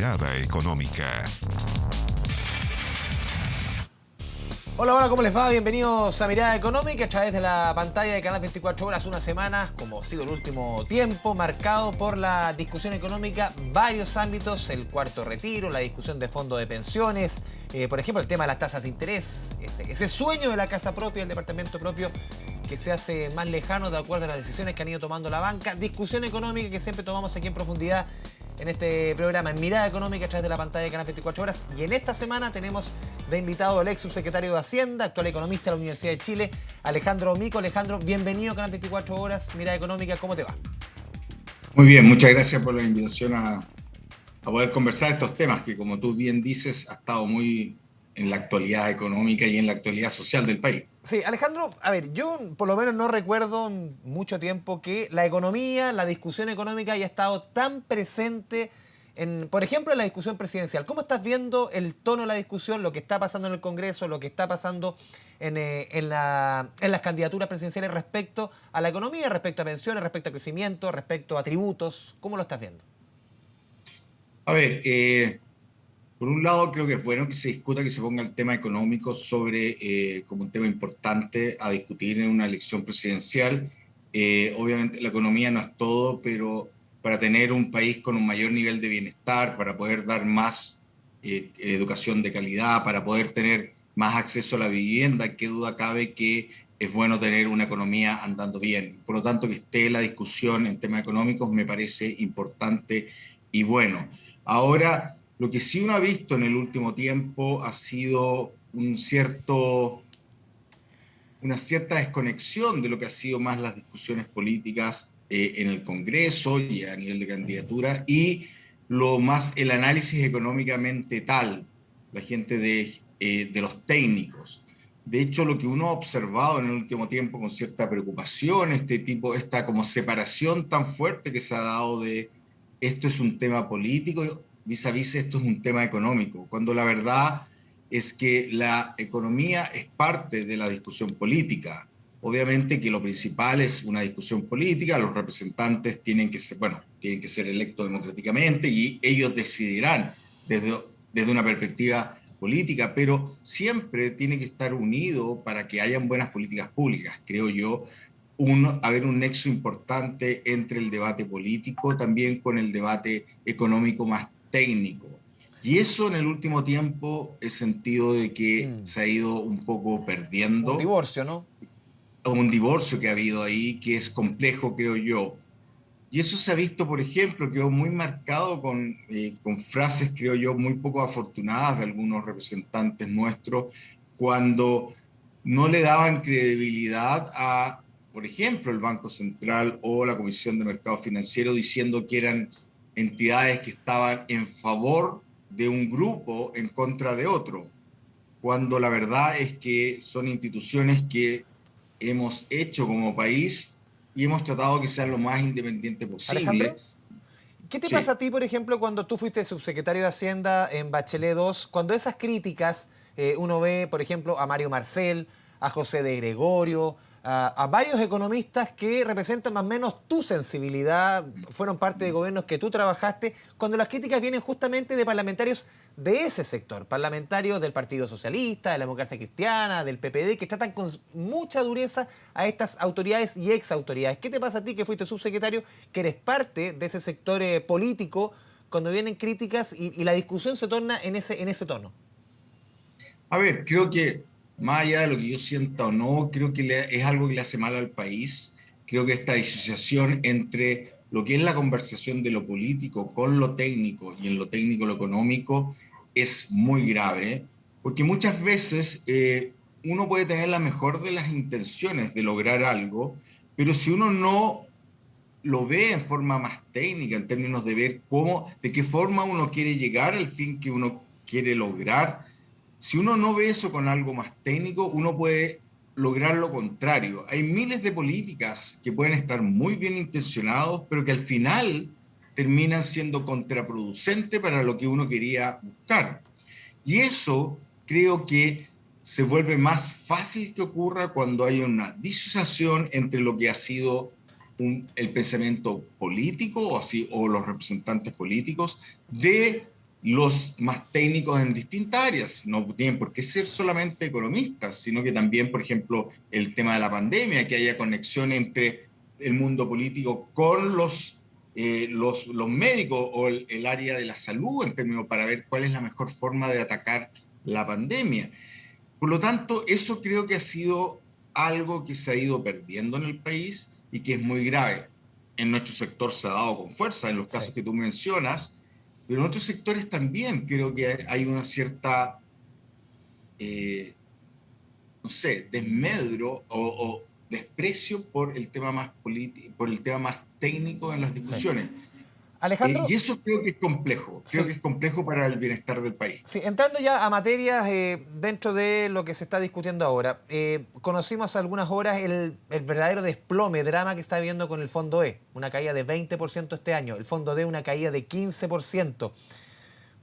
Mirada Económica. Hola, hola, ¿cómo les va? Bienvenidos a Mirada Económica a través de la pantalla de Canal 24 Horas. Una semana, como ha sido el último tiempo, marcado por la discusión económica, varios ámbitos, el cuarto retiro, la discusión de fondos de pensiones, por ejemplo, el tema de las tasas de interés, ese sueño de la casa propia, el departamento propio, que se hace más lejano de acuerdo a las decisiones que han ido tomando la banca. Discusión económica que siempre tomamos aquí en profundidad en este programa, en Mirada Económica a través de la pantalla de Canal 24 Horas. Y en esta semana tenemos de invitado al ex subsecretario de Hacienda, actual economista de la Universidad de Chile, Alejandro Mico. Alejandro, bienvenido a Canal 24 Horas, Mirada Económica, ¿cómo te va? Muy bien, muchas gracias por la invitación a poder conversar estos temas que, como tú bien dices, ha estado muy en la actualidad económica y en la actualidad social del país. Sí, Alejandro, a ver, yo por lo menos no recuerdo en mucho tiempo que la economía, la discusión económica haya estado tan presente en, por ejemplo, en la discusión presidencial. ¿Cómo estás viendo el tono de la discusión, lo que está pasando en el Congreso, lo que está pasando en las candidaturas presidenciales respecto a la economía, respecto a pensiones, respecto a crecimiento, respecto a tributos? ¿Cómo lo estás viendo? A ver, por un lado creo que es bueno que se discuta, que se ponga el tema económico como un tema importante a discutir en una elección presidencial. Obviamente la economía no es todo, pero para tener un país con un mayor nivel de bienestar, para poder dar más educación de calidad, para poder tener más acceso a la vivienda, qué duda cabe que es bueno tener una economía andando bien. Por lo tanto, que esté la discusión en temas económicos me parece importante y bueno. Ahora, lo que sí uno ha visto en el último tiempo ha sido una cierta desconexión de lo que ha sido más las discusiones políticas en el Congreso y a nivel de candidatura y lo más el análisis económicamente tal, la gente de los técnicos. De hecho, lo que uno ha observado en el último tiempo con cierta preocupación, esta como separación tan fuerte que se ha dado de esto es un tema político vis a vis esto es un tema económico, cuando la verdad es que la economía es parte de la discusión política. Obviamente que lo principal es una discusión política, los representantes tienen que ser electos democráticamente y ellos decidirán desde una perspectiva política, pero siempre tiene que estar unido para que hayan buenas políticas públicas, creo yo, haber un nexo importante entre el debate político también con el debate económico más técnico. Y eso en el último tiempo he sentido de que se ha ido un poco Un perdiendo. divorcio, ¿no? Un divorcio que ha habido ahí que es complejo, creo yo. Y eso se ha visto, por ejemplo, quedó muy marcado con frases, creo yo, muy poco afortunadas de algunos representantes nuestros cuando no le daban credibilidad a, por ejemplo, el Banco Central o la Comisión de Mercado Financiero diciendo que eran entidades que estaban en favor de un grupo en contra de otro, cuando la verdad es que son instituciones que hemos hecho como país y hemos tratado que sean lo más independiente posible. Alejandro, ¿qué te pasa Sí. a ti, por ejemplo, cuando tú fuiste subsecretario de Hacienda en Bachelet 2, cuando esas críticas uno ve, por ejemplo, a Mario Marcel, a José de Gregorio, a varios economistas que representan más o menos tu sensibilidad, fueron parte de gobiernos que tú trabajaste, cuando las críticas vienen justamente de parlamentarios de ese sector, parlamentarios del Partido Socialista, de la Democracia Cristiana, del PPD, que tratan con mucha dureza a estas autoridades y ex autoridades? ¿Qué te pasa a ti que fuiste subsecretario, que eres parte de ese sector político, cuando vienen críticas y la discusión se torna en ese tono? A ver, creo que más allá de lo que yo sienta o no, creo que es algo que le hace mal al país. Creo que esta disociación entre lo que es la conversación de lo político con lo técnico y en lo técnico lo económico es muy grave, porque muchas veces uno puede tener la mejor de las intenciones de lograr algo, pero si uno no lo ve en forma más técnica, en términos de ver de qué forma uno quiere llegar al fin que uno quiere lograr, si uno no ve eso con algo más técnico, uno puede lograr lo contrario. Hay miles de políticas que pueden estar muy bien intencionados, pero que al final terminan siendo contraproducentes para lo que uno quería buscar. Y eso creo que se vuelve más fácil que ocurra cuando hay una disociación entre lo que ha sido el pensamiento político o los representantes políticos de los más técnicos en distintas áreas. No tienen por qué ser solamente economistas, sino que también, por ejemplo, el tema de la pandemia, que haya conexión entre el mundo político con los médicos o el área de la salud en términos para ver cuál es la mejor forma de atacar la pandemia. Por lo tanto, eso creo que ha sido algo que se ha ido perdiendo en el país y que es muy grave. En nuestro sector se ha dado con fuerza, en los casos Sí. que tú mencionas, pero en otros sectores también creo que hay una cierta, eh, no sé, desmedro o desprecio por el tema más político, por el tema más técnico en las Sí. discusiones. Y Alejandro, eso creo que sí, es complejo para el bienestar del país. sí, entrando ya a materias dentro de lo que se está discutiendo ahora, conocimos hace algunas horas el verdadero desplome, drama que está habiendo con el Fondo E, una caída de 20% este año, el Fondo D una caída de 15%.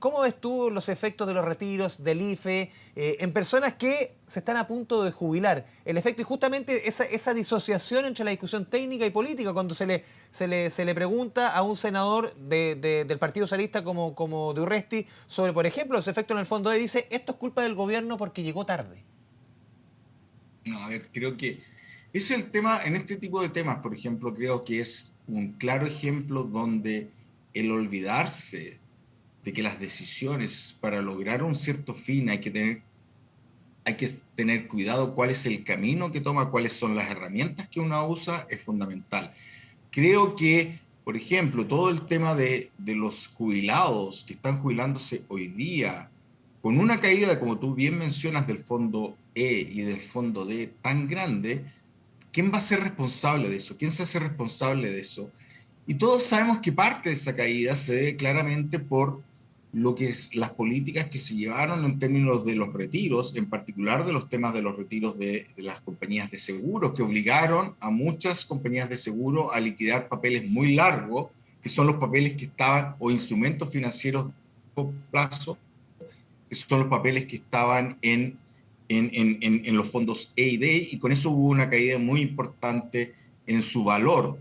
¿Cómo ves tú los efectos de los retiros del IFE en personas que se están a punto de jubilar? El efecto y justamente esa disociación entre la discusión técnica y política, cuando se le pregunta a un senador del Partido Socialista como de Urresti sobre, por ejemplo, los efectos en el fondo E, dice, esto es culpa del gobierno porque llegó tarde. No, a ver, creo que es el tema, en este tipo de temas, por ejemplo, creo que es un claro ejemplo donde el olvidarse de que las decisiones para lograr un cierto fin hay que tener cuidado cuál es el camino que toma, cuáles son las herramientas que uno usa, es fundamental. Creo que, por ejemplo, todo el tema de los jubilados que están jubilándose hoy día, con una caída, como tú bien mencionas, del fondo E y del fondo D tan grande, ¿quién va a ser responsable de eso? ¿Quién se hace responsable de eso? Y todos sabemos que parte de esa caída se debe claramente por lo que es las políticas que se llevaron en términos de los retiros, en particular de los temas de los retiros de las compañías de seguros, que obligaron a muchas compañías de seguro a liquidar papeles muy largos, que son los papeles que estaban, o instrumentos financieros de corto plazo, que son los papeles que estaban en los fondos E y D, y con eso hubo una caída muy importante en su valor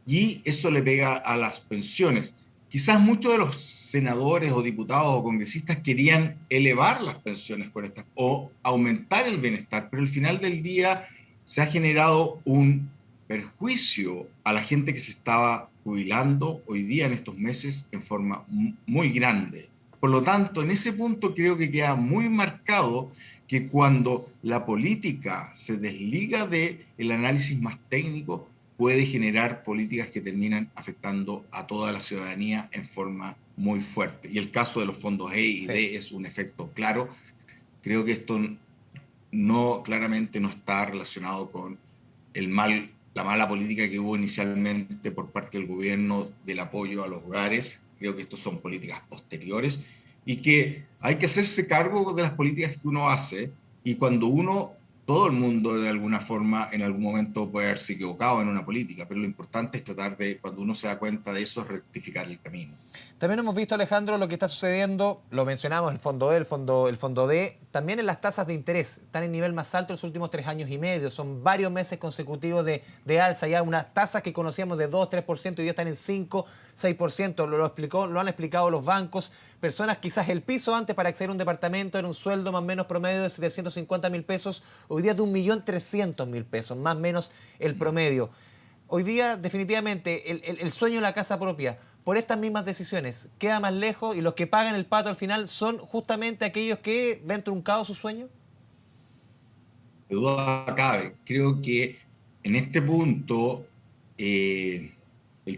y eso le pega a las pensiones. Quizás muchos de los senadores o diputados o congresistas querían elevar las pensiones con estas o aumentar el bienestar, pero al final del día se ha generado un perjuicio a la gente que se estaba jubilando hoy día en estos meses en forma muy grande. Por lo tanto, en ese punto creo que queda muy marcado que cuando la política se desliga del análisis más técnico, puede generar políticas que terminan afectando a toda la ciudadanía en forma muy fuerte. Y el caso de los fondos E y Sí. D es un efecto claro. Creo que esto no claramente no está relacionado con la mala política que hubo inicialmente por parte del gobierno del apoyo a los hogares. Creo que estas son políticas posteriores y que hay que hacerse cargo de las políticas que uno hace y cuando uno todo el mundo de alguna forma en algún momento puede haberse equivocado en una política, pero lo importante es tratar de, cuando uno se da cuenta de eso, rectificar el camino. También hemos visto, Alejandro, lo que está sucediendo, lo mencionamos, el fondo E, el fondo D, también en las tasas de interés. Están en nivel más alto en los últimos 3 años y medio. Son varios meses consecutivos de alza. Ya unas tasas que conocíamos de 2, 3%, hoy día están en 5, 6%. Lo han explicado los bancos. Personas, quizás el piso antes para acceder a un departamento era un sueldo más o menos promedio de 750.000 pesos. Hoy día es de 1.300.000 pesos, más o menos el promedio. Hoy día, definitivamente, el sueño de la casa propia, por estas mismas decisiones, queda más lejos y los que pagan el pato al final son justamente aquellos que ven truncado su sueño. De duda cabe. Creo que en este punto el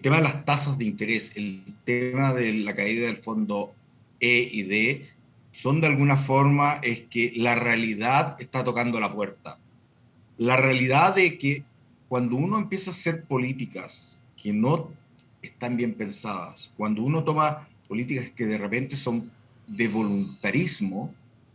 tema de las tasas de interés, el tema de la caída del fondo E y D, son de alguna forma es que la realidad está tocando la puerta. La realidad de que cuando uno empieza a hacer políticas que no están bien pensadas, cuando uno toma políticas que de repente son de voluntarismo,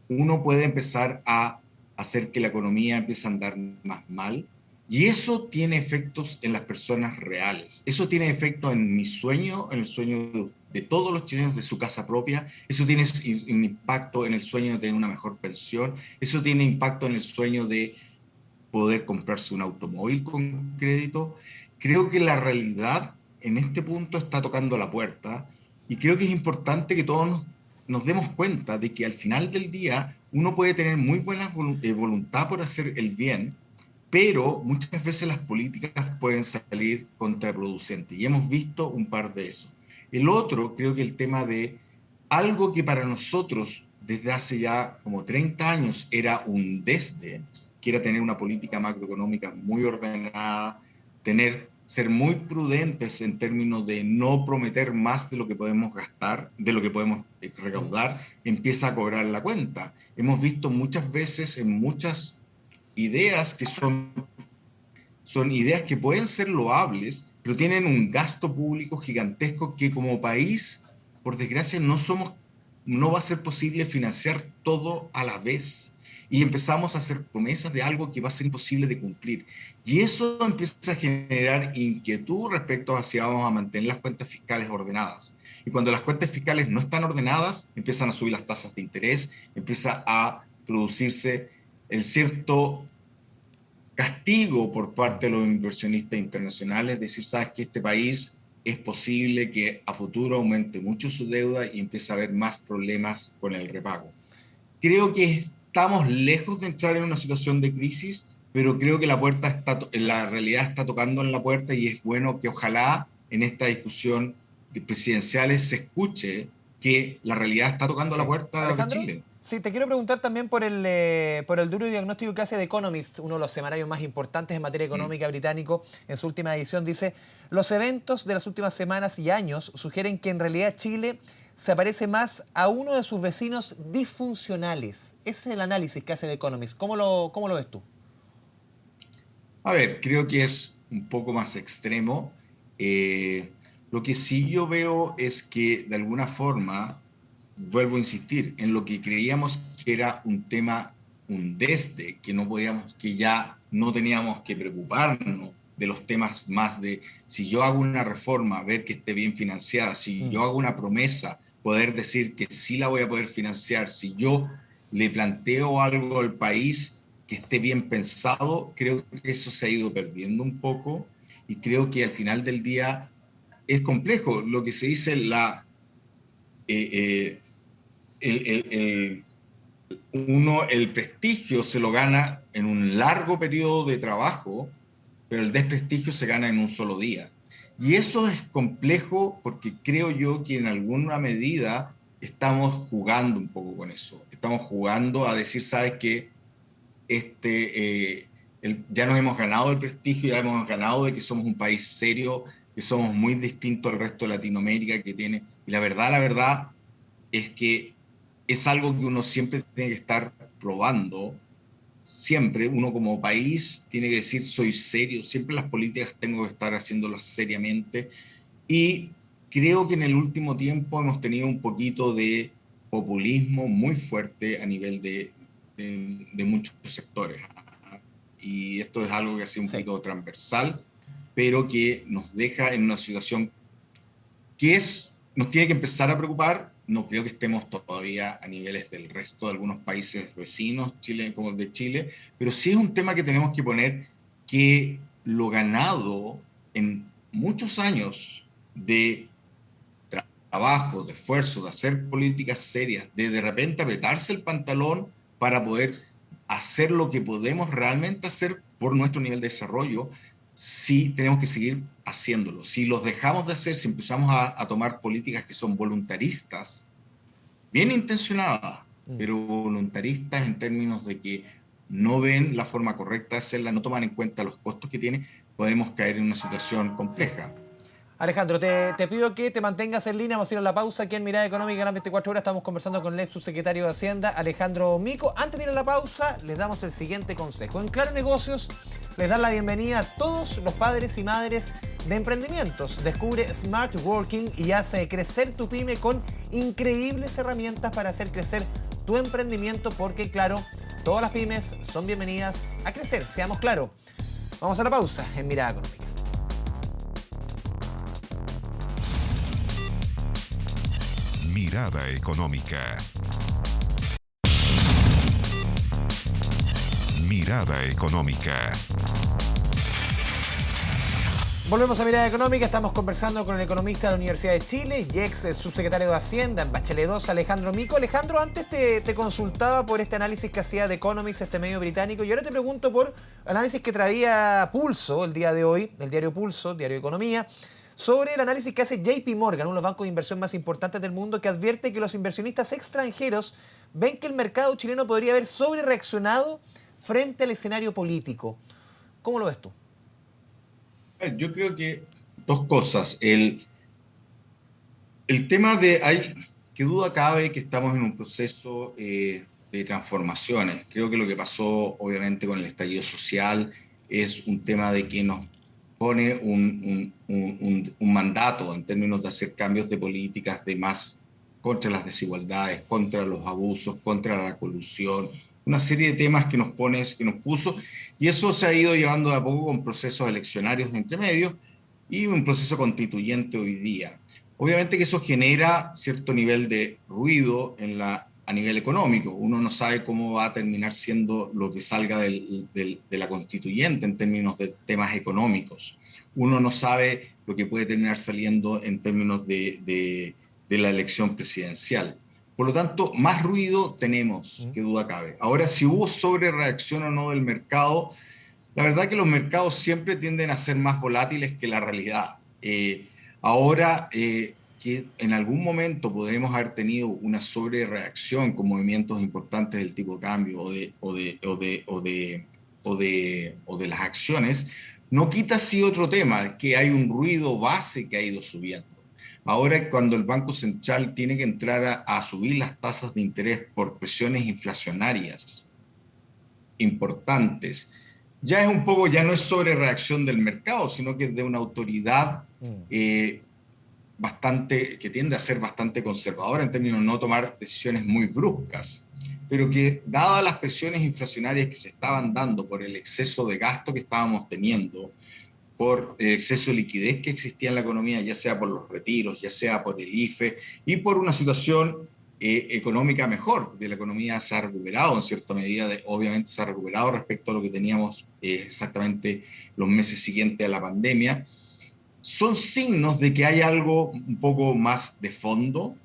uno puede empezar a hacer que la economía empiece a andar más mal. Y eso tiene efectos en las personas reales. Eso tiene efecto en mi sueño, en el sueño de todos los chilenos de su casa propia. Eso tiene un impacto en el sueño de tener una mejor pensión. Eso tiene impacto en el sueño de poder comprarse un automóvil con crédito. Creo que la realidad en este punto está tocando la puerta y creo que es importante que todos nos demos cuenta de que al final del día uno puede tener muy buena voluntad por hacer el bien, pero muchas veces las políticas pueden salir contraproducentes y hemos visto un par de eso. El otro, creo que el tema de algo que para nosotros desde hace ya como 30 años era un desde, que era tener una política macroeconómica muy ordenada, ser muy prudentes en términos de no prometer más de lo que podemos gastar, de lo que podemos recaudar, empieza a cobrar la cuenta. Hemos visto muchas veces en muchas ideas que son ideas que pueden ser loables, pero tienen un gasto público gigantesco que como país, por desgracia, no va a ser posible financiar todo a la vez. Y empezamos a hacer promesas de algo que va a ser imposible de cumplir. Y eso empieza a generar inquietud respecto a si vamos a mantener las cuentas fiscales ordenadas. Y cuando las cuentas fiscales no están ordenadas, empiezan a subir las tasas de interés, empieza a producirse el cierto castigo por parte de los inversionistas internacionales, decir, sabes que este país es posible que a futuro aumente mucho su deuda y empiece a haber más problemas con el repago. Creo que estamos lejos de entrar en una situación de crisis, pero creo que la realidad está tocando en la puerta y es bueno que ojalá en esta discusión de presidenciales se escuche que la realidad está tocando la puerta Alejandro, de Chile. Sí, te quiero preguntar también por el duro diagnóstico que hace The Economist, uno de los semanarios más importantes en materia económica británico. En su última edición dice, los eventos de las últimas semanas y años sugieren que en realidad Chile se parece más a uno de sus vecinos disfuncionales. Ese es el análisis que hace The Economist. ¿Cómo lo ves tú? A ver, creo que es un poco más extremo. Lo que sí yo veo es que de alguna forma, vuelvo a insistir, en lo que creíamos que era un tema, un desde, que ya no teníamos que preocuparnos de los temas más de, si yo hago una reforma, ver que esté bien financiada, si yo hago una promesa, poder decir que sí la voy a poder financiar, si yo le planteo algo al país que esté bien pensado, creo que eso se ha ido perdiendo un poco y creo que al final del día es complejo. Lo que se dice, el prestigio se lo gana en un largo periodo de trabajo, pero el desprestigio se gana en un solo día. Y eso es complejo porque creo yo que en alguna medida estamos jugando un poco con eso. Estamos jugando a decir, ¿sabes qué? Ya nos hemos ganado el prestigio, ya hemos ganado de que somos un país serio, que somos muy distintos al resto de Latinoamérica que tiene. Y la verdad es que es algo que uno siempre tiene que estar probando. Siempre uno como país tiene que decir soy serio, siempre las políticas tengo que estar haciéndolas seriamente y creo que en el último tiempo hemos tenido un poquito de populismo muy fuerte a nivel de muchos sectores y esto es algo que ha sido un poquito transversal, pero que nos deja en una situación que nos tiene que empezar a preocupar. No creo que estemos todavía a niveles del resto de algunos países vecinos como el de Chile, pero sí es un tema que tenemos que poner que lo ganado en muchos años de trabajo, de esfuerzo, de hacer políticas serias, de repente apretarse el pantalón para poder hacer lo que podemos realmente hacer por nuestro nivel de desarrollo, sí tenemos que seguir haciéndolo. Si los dejamos de hacer, si empezamos a tomar políticas que son voluntaristas, bien intencionadas, pero voluntaristas en términos de que no ven la forma correcta de hacerla, no toman en cuenta los costos que tiene, podemos caer en una situación compleja. Alejandro, te pido que te mantengas en línea, vamos a ir a la pausa aquí en Mirada Económica en las 24 horas. Estamos conversando con el subsecretario de Hacienda, Alejandro Mico. Antes de ir a la pausa, les damos el siguiente consejo. En Claro Negocios les dan la bienvenida a todos los padres y madres de emprendimientos. Descubre Smart Working y hace crecer tu pyme con increíbles herramientas para hacer crecer tu emprendimiento, porque claro, todas las pymes son bienvenidas a crecer, seamos claros. Vamos a la pausa en Mirada Económica. Mirada Económica. Mirada Económica. Volvemos a Mirada Económica, estamos conversando con el economista de la Universidad de Chile y ex subsecretario de Hacienda en Bachelet 2, Alejandro Mico. Alejandro, antes te consultaba por este análisis que hacía The Economist, este medio británico, y ahora te pregunto por análisis que traía Pulso el día de hoy, el diario Pulso, diario de Economía, sobre el análisis que hace JP Morgan, uno de los bancos de inversión más importantes del mundo, que advierte que los inversionistas extranjeros ven que el mercado chileno podría haber sobrereaccionado frente al escenario político. ¿Cómo lo ves tú? Yo creo que dos cosas. El tema de, que duda cabe que estamos en un proceso de transformaciones. Creo que lo que pasó obviamente con el estallido social es un tema de que nos pone un mandato en términos de hacer cambios de políticas de más contra las desigualdades, contra los abusos, contra la colusión, una serie de temas que nos puso, y eso se ha ido llevando de a poco con procesos eleccionarios entre medios y un proceso constituyente hoy día. Obviamente que eso genera cierto nivel de ruido a nivel económico. Uno no sabe cómo va a terminar siendo lo que salga de la constituyente en términos de temas económicos. Uno no sabe lo que puede terminar saliendo en términos de la elección presidencial. Por lo tanto, más ruido tenemos, que duda cabe. Ahora, si hubo sobrereacción o no del mercado, la verdad que los mercados siempre tienden a ser más volátiles que la realidad. Ahora, que en algún momento podremos haber tenido una sobrereacción con movimientos importantes del tipo de cambio o de las acciones, no quita sí otro tema, que hay un ruido base que ha ido subiendo. Ahora, cuando el Banco Central tiene que entrar a subir las tasas de interés por presiones inflacionarias importantes, ya no es sobre reacción del mercado, sino que es de una autoridad que tiende a ser bastante conservadora en términos de no tomar decisiones muy bruscas, pero que, dadas las presiones inflacionarias que se estaban dando por el exceso de gasto que estábamos teniendo, por el exceso de liquidez que existía en la economía, ya sea por los retiros, ya sea por el IFE, y por una situación económica mejor, de la economía se ha recuperado en cierta medida, obviamente se ha recuperado respecto a lo que teníamos exactamente los meses siguientes a la pandemia, son signos de que hay algo un poco más de fondo,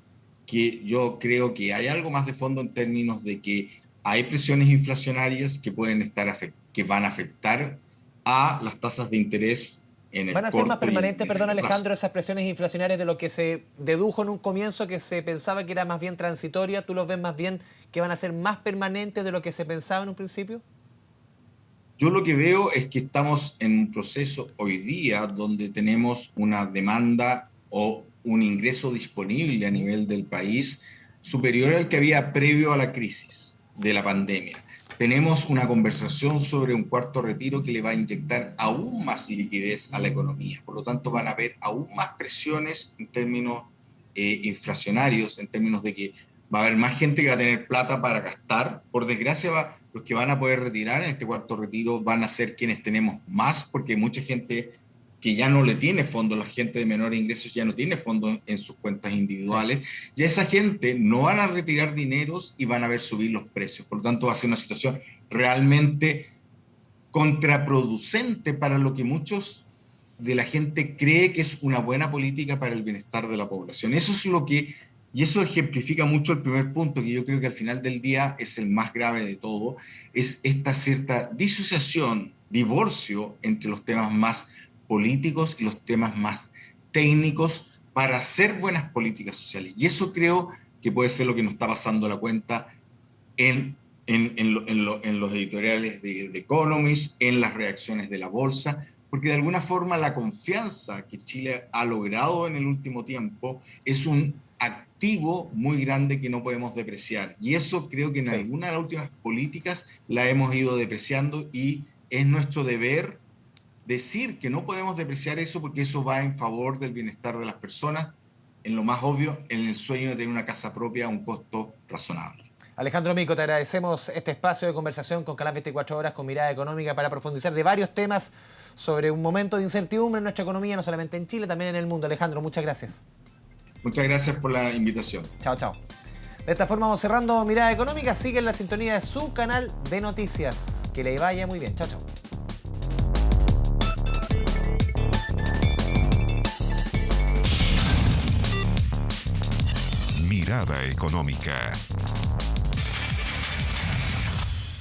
que yo creo que hay algo más de fondo en términos de que hay presiones inflacionarias que van a afectar a las tasas de interés en el ¿Van a ser más permanentes, perdón Alejandro, esas presiones inflacionarias de lo que se dedujo en un comienzo, que se pensaba que era más bien transitoria? ¿Tú los ves más bien que van a ser más permanentes de lo que se pensaba en un principio? Yo lo que veo es que estamos en un proceso hoy día donde tenemos una demanda o un ingreso disponible a nivel del país superior al que había previo a la crisis de la pandemia. Tenemos una conversación sobre un cuarto retiro que le va a inyectar aún más liquidez a la economía. Por lo tanto, van a haber aún más presiones en términos inflacionarios, en términos de que va a haber más gente que va a tener plata para gastar. Por desgracia, los que van a poder retirar en este cuarto retiro van a ser quienes tenemos más, porque mucha gente que ya no le tiene fondo, la gente de menores ingresos ya no tiene fondo en sus cuentas individuales, y a esa gente no van a retirar dineros y van a ver subir los precios. Por lo tanto, va a ser una situación realmente contraproducente para lo que muchos de la gente cree que es una buena política para el bienestar de la población. Eso es y eso ejemplifica mucho el primer punto, que yo creo que al final del día es el más grave de todo, es esta cierta disociación, divorcio entre los temas más políticos y los temas más técnicos para hacer buenas políticas sociales. Y eso creo que puede ser lo que nos está pasando a la cuenta en los editoriales de The Economist, en las reacciones de la bolsa, porque de alguna forma la confianza que Chile ha logrado en el último tiempo es un activo muy grande que no podemos depreciar. Y eso creo que en alguna de las últimas políticas la hemos ido depreciando, y es nuestro deber decir que no podemos depreciar eso, porque eso va en favor del bienestar de las personas, en lo más obvio, en el sueño de tener una casa propia a un costo razonable. Alejandro Mico, te agradecemos este espacio de conversación con Canal 24 Horas, con Mirada Económica, para profundizar de varios temas sobre un momento de incertidumbre en nuestra economía, no solamente en Chile, también en el mundo. Alejandro, muchas gracias. Muchas gracias por la invitación. Chao, chao. De esta forma vamos cerrando Mirada Económica. Sigue en la sintonía de su canal de noticias. Que le vaya muy bien. Chao, chao. Mirada Económica.